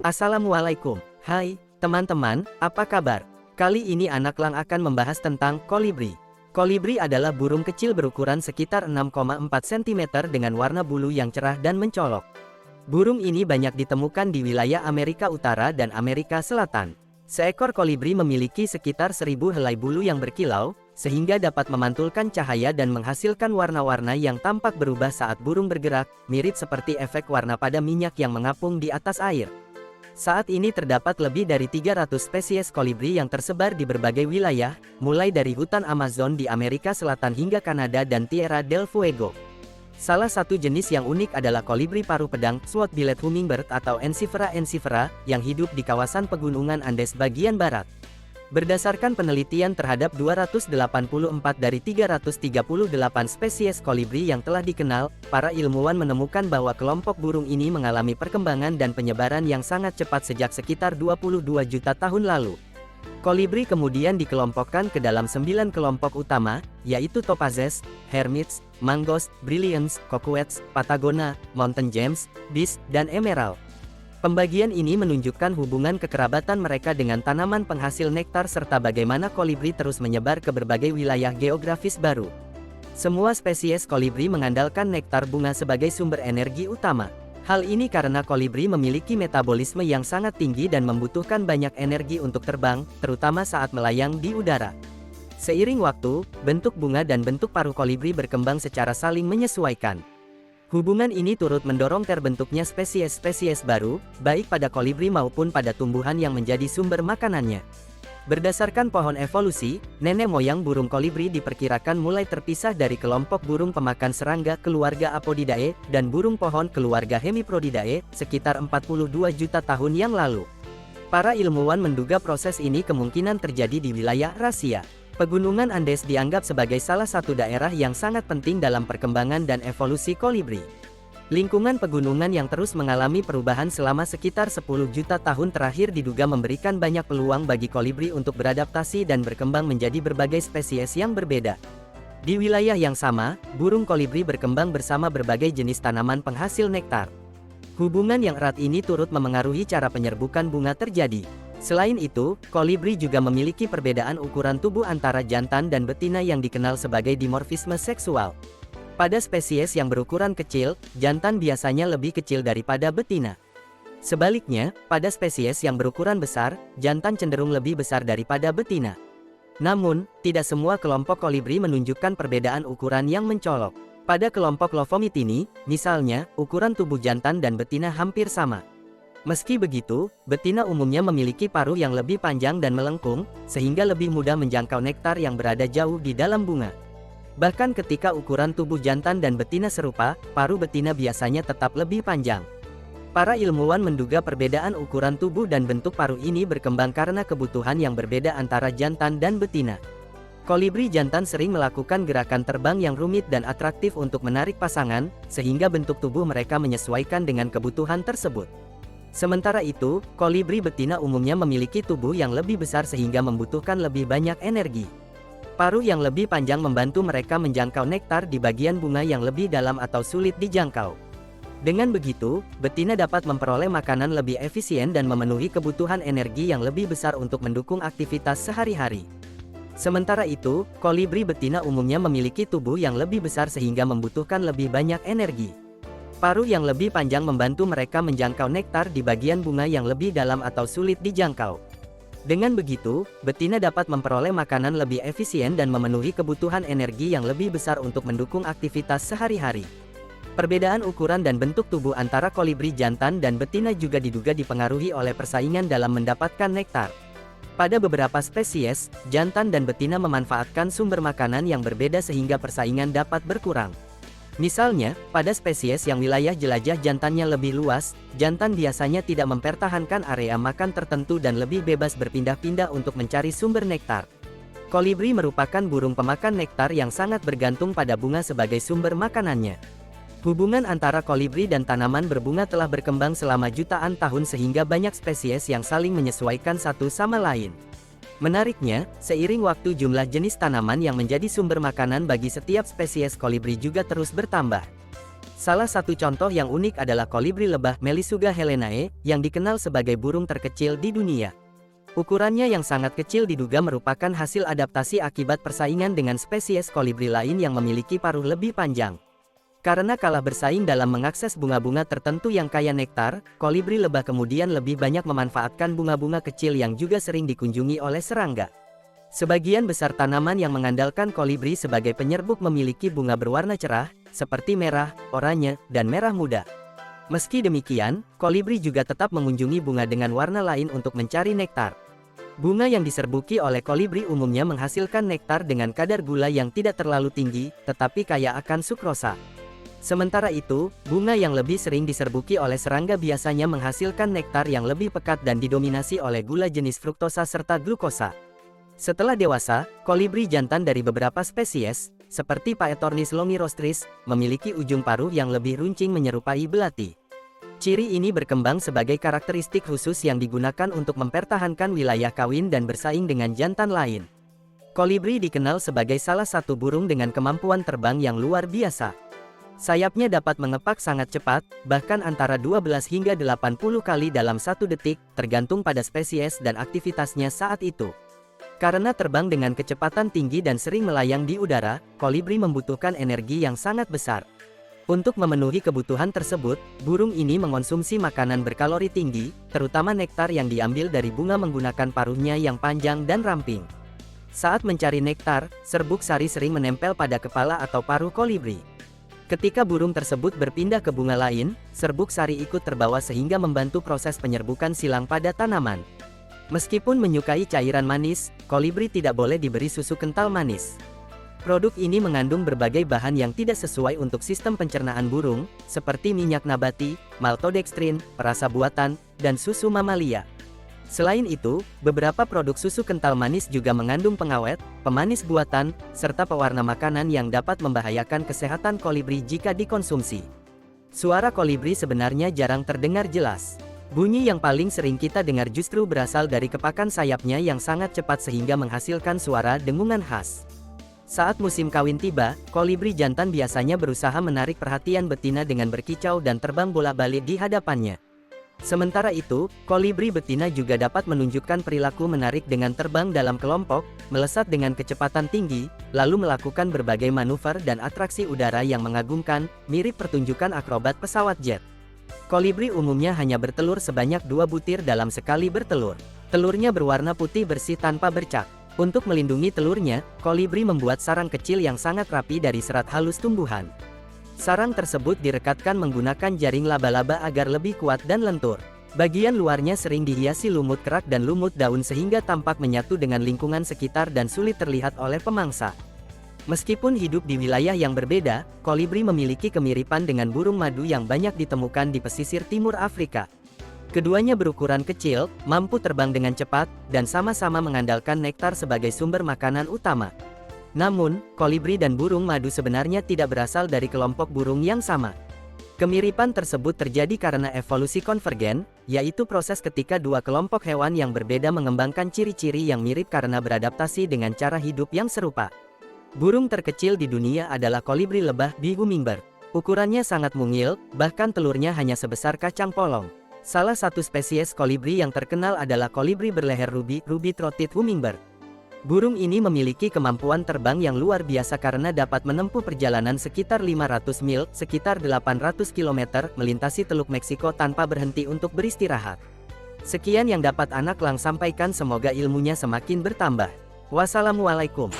Assalamualaikum. Hai, teman-teman, apa kabar? Kali ini Anak Lang akan membahas tentang kolibri. Kolibri adalah burung kecil berukuran sekitar 6,4 cm dengan warna bulu yang cerah dan mencolok. Burung ini banyak ditemukan di wilayah Amerika Utara dan Amerika Selatan. Seekor kolibri memiliki sekitar 1000 helai bulu yang berkilau, sehingga dapat memantulkan cahaya dan menghasilkan warna-warna yang tampak berubah saat burung bergerak, mirip seperti efek warna pada minyak yang mengapung di atas air. Saat ini terdapat lebih dari 300 spesies kolibri yang tersebar di berbagai wilayah, mulai dari hutan Amazon di Amerika Selatan hingga Kanada dan Tierra del Fuego. Salah satu jenis yang unik adalah kolibri paruh pedang, sword-billed hummingbird atau Ensifera ensifera, yang hidup di kawasan pegunungan Andes bagian barat. Berdasarkan penelitian terhadap 284 dari 338 spesies kolibri yang telah dikenal, para ilmuwan menemukan bahwa kelompok burung ini mengalami perkembangan dan penyebaran yang sangat cepat sejak sekitar 22 juta tahun lalu. Kolibri kemudian dikelompokkan ke dalam 9 kelompok utama, yaitu topazes, hermits, mangos, brilliants, coquettes, patagona, mountain gems, bees, dan emerald. Pembagian ini menunjukkan hubungan kekerabatan mereka dengan tanaman penghasil nektar serta bagaimana kolibri terus menyebar ke berbagai wilayah geografis baru. Semua spesies kolibri mengandalkan nektar bunga sebagai sumber energi utama. Hal ini karena kolibri memiliki metabolisme yang sangat tinggi dan membutuhkan banyak energi untuk terbang, terutama saat melayang di udara. Seiring waktu, bentuk bunga dan bentuk paruh kolibri berkembang secara saling menyesuaikan. Hubungan ini turut mendorong terbentuknya spesies-spesies baru, baik pada kolibri maupun pada tumbuhan yang menjadi sumber makanannya. Berdasarkan pohon evolusi, nenek moyang burung kolibri diperkirakan mulai terpisah dari kelompok burung pemakan serangga keluarga Apodidae, dan burung pohon keluarga Hemiprodidae, sekitar 42 juta tahun yang lalu. Para ilmuwan menduga proses ini kemungkinan terjadi di wilayah Rasia. Pegunungan Andes dianggap sebagai salah satu daerah yang sangat penting dalam perkembangan dan evolusi kolibri. Lingkungan pegunungan yang terus mengalami perubahan selama sekitar 10 juta tahun terakhir diduga memberikan banyak peluang bagi kolibri untuk beradaptasi dan berkembang menjadi berbagai spesies yang berbeda. Di wilayah yang sama, burung kolibri berkembang bersama berbagai jenis tanaman penghasil nektar. Hubungan yang erat ini turut memengaruhi cara penyerbukan bunga terjadi. Selain itu, kolibri juga memiliki perbedaan ukuran tubuh antara jantan dan betina yang dikenal sebagai dimorfisme seksual. Pada spesies yang berukuran kecil, jantan biasanya lebih kecil daripada betina. Sebaliknya, pada spesies yang berukuran besar, jantan cenderung lebih besar daripada betina. Namun, tidak semua kelompok kolibri menunjukkan perbedaan ukuran yang mencolok. Pada kelompok Lofomitini, misalnya, ukuran tubuh jantan dan betina hampir sama. Meski begitu, betina umumnya memiliki paruh yang lebih panjang dan melengkung, sehingga lebih mudah menjangkau nektar yang berada jauh di dalam bunga. Bahkan ketika ukuran tubuh jantan dan betina serupa, paruh betina biasanya tetap lebih panjang. Para ilmuwan menduga perbedaan ukuran tubuh dan bentuk paruh ini berkembang karena kebutuhan yang berbeda antara jantan dan betina. Kolibri jantan sering melakukan gerakan terbang yang rumit dan atraktif untuk menarik pasangan, sehingga bentuk tubuh mereka menyesuaikan dengan kebutuhan tersebut. Sementara itu, kolibri betina umumnya memiliki tubuh yang lebih besar sehingga membutuhkan lebih banyak energi. Paruh yang lebih panjang membantu mereka menjangkau nektar di bagian bunga yang lebih dalam atau sulit dijangkau. Dengan begitu, betina dapat memperoleh makanan lebih efisien dan memenuhi kebutuhan energi yang lebih besar untuk mendukung aktivitas sehari-hari. Sementara itu, kolibri betina umumnya memiliki tubuh yang lebih besar sehingga membutuhkan lebih banyak energi. Paruh yang lebih panjang membantu mereka menjangkau nektar di bagian bunga yang lebih dalam atau sulit dijangkau. Dengan begitu, betina dapat memperoleh makanan lebih efisien dan memenuhi kebutuhan energi yang lebih besar untuk mendukung aktivitas sehari-hari. Perbedaan ukuran dan bentuk tubuh antara kolibri jantan dan betina juga diduga dipengaruhi oleh persaingan dalam mendapatkan nektar. Pada beberapa spesies, jantan dan betina memanfaatkan sumber makanan yang berbeda sehingga persaingan dapat berkurang. Misalnya, pada spesies yang wilayah jelajah jantannya lebih luas, jantan biasanya tidak mempertahankan area makan tertentu dan lebih bebas berpindah-pindah untuk mencari sumber nektar. Kolibri merupakan burung pemakan nektar yang sangat bergantung pada bunga sebagai sumber makanannya. Hubungan antara kolibri dan tanaman berbunga telah berkembang selama jutaan tahun sehingga banyak spesies yang saling menyesuaikan satu sama lain. Menariknya, seiring waktu jumlah jenis tanaman yang menjadi sumber makanan bagi setiap spesies kolibri juga terus bertambah. Salah satu contoh yang unik adalah kolibri lebah Melisuga helenae, yang dikenal sebagai burung terkecil di dunia. Ukurannya yang sangat kecil diduga merupakan hasil adaptasi akibat persaingan dengan spesies kolibri lain yang memiliki paruh lebih panjang. Karena kalah bersaing dalam mengakses bunga-bunga tertentu yang kaya nektar, kolibri lebah kemudian lebih banyak memanfaatkan bunga-bunga kecil yang juga sering dikunjungi oleh serangga. Sebagian besar tanaman yang mengandalkan kolibri sebagai penyerbuk memiliki bunga berwarna cerah, seperti merah, oranye, dan merah muda. Meski demikian, kolibri juga tetap mengunjungi bunga dengan warna lain untuk mencari nektar. Bunga yang diserbuki oleh kolibri umumnya menghasilkan nektar dengan kadar gula yang tidak terlalu tinggi, tetapi kaya akan sukrosa. Sementara itu, bunga yang lebih sering diserbuki oleh serangga biasanya menghasilkan nektar yang lebih pekat dan didominasi oleh gula jenis fruktosa serta glukosa. Setelah dewasa, kolibri jantan dari beberapa spesies, seperti Paetornis longirostris, memiliki ujung paruh yang lebih runcing menyerupai belati. Ciri ini berkembang sebagai karakteristik khusus yang digunakan untuk mempertahankan wilayah kawin dan bersaing dengan jantan lain. Kolibri dikenal sebagai salah satu burung dengan kemampuan terbang yang luar biasa. Sayapnya dapat mengepak sangat cepat, bahkan antara 12 hingga 80 kali dalam 1 detik, tergantung pada spesies dan aktivitasnya saat itu. Karena terbang dengan kecepatan tinggi dan sering melayang di udara, kolibri membutuhkan energi yang sangat besar. Untuk memenuhi kebutuhan tersebut, burung ini mengonsumsi makanan berkalori tinggi, terutama nektar yang diambil dari bunga menggunakan paruhnya yang panjang dan ramping. Saat mencari nektar, serbuk sari sering menempel pada kepala atau paruh kolibri. Ketika burung tersebut berpindah ke bunga lain, serbuk sari ikut terbawa sehingga membantu proses penyerbukan silang pada tanaman. Meskipun menyukai cairan manis, kolibri tidak boleh diberi susu kental manis. Produk ini mengandung berbagai bahan yang tidak sesuai untuk sistem pencernaan burung, seperti minyak nabati, maltodextrin, perasa buatan, dan susu mamalia. Selain itu, beberapa produk susu kental manis juga mengandung pengawet, pemanis buatan, serta pewarna makanan yang dapat membahayakan kesehatan kolibri jika dikonsumsi. Suara kolibri sebenarnya jarang terdengar jelas. Bunyi yang paling sering kita dengar justru berasal dari kepakan sayapnya yang sangat cepat sehingga menghasilkan suara dengungan khas. Saat musim kawin tiba, kolibri jantan biasanya berusaha menarik perhatian betina dengan berkicau dan terbang bolak-balik di hadapannya. Sementara itu, kolibri betina juga dapat menunjukkan perilaku menarik dengan terbang dalam kelompok, melesat dengan kecepatan tinggi, lalu melakukan berbagai manuver dan atraksi udara yang mengagumkan, mirip pertunjukan akrobat pesawat jet. Kolibri umumnya hanya bertelur sebanyak 2 butir dalam sekali bertelur. Telurnya berwarna putih bersih tanpa bercak. Untuk melindungi telurnya, kolibri membuat sarang kecil yang sangat rapi dari serat halus tumbuhan. Sarang tersebut direkatkan menggunakan jaring laba-laba agar lebih kuat dan lentur. Bagian luarnya sering dihiasi lumut kerak dan lumut daun sehingga tampak menyatu dengan lingkungan sekitar dan sulit terlihat oleh pemangsa. Meskipun hidup di wilayah yang berbeda, kolibri memiliki kemiripan dengan burung madu yang banyak ditemukan di pesisir timur Afrika. Keduanya berukuran kecil, mampu terbang dengan cepat, dan sama-sama mengandalkan nektar sebagai sumber makanan utama. Namun, kolibri dan burung madu sebenarnya tidak berasal dari kelompok burung yang sama. Kemiripan tersebut terjadi karena evolusi konvergen, yaitu proses ketika dua kelompok hewan yang berbeda mengembangkan ciri-ciri yang mirip karena beradaptasi dengan cara hidup yang serupa. Burung terkecil di dunia adalah kolibri lebah bee hummingbird. Ukurannya sangat mungil, bahkan telurnya hanya sebesar kacang polong. Salah satu spesies kolibri yang terkenal adalah kolibri berleher ruby-throated hummingbird. Burung ini memiliki kemampuan terbang yang luar biasa karena dapat menempuh perjalanan sekitar 500 mil, sekitar 800 km, melintasi Teluk Meksiko tanpa berhenti untuk beristirahat. Sekian yang dapat Anak Lang sampaikan, semoga ilmunya semakin bertambah. Wassalamualaikum.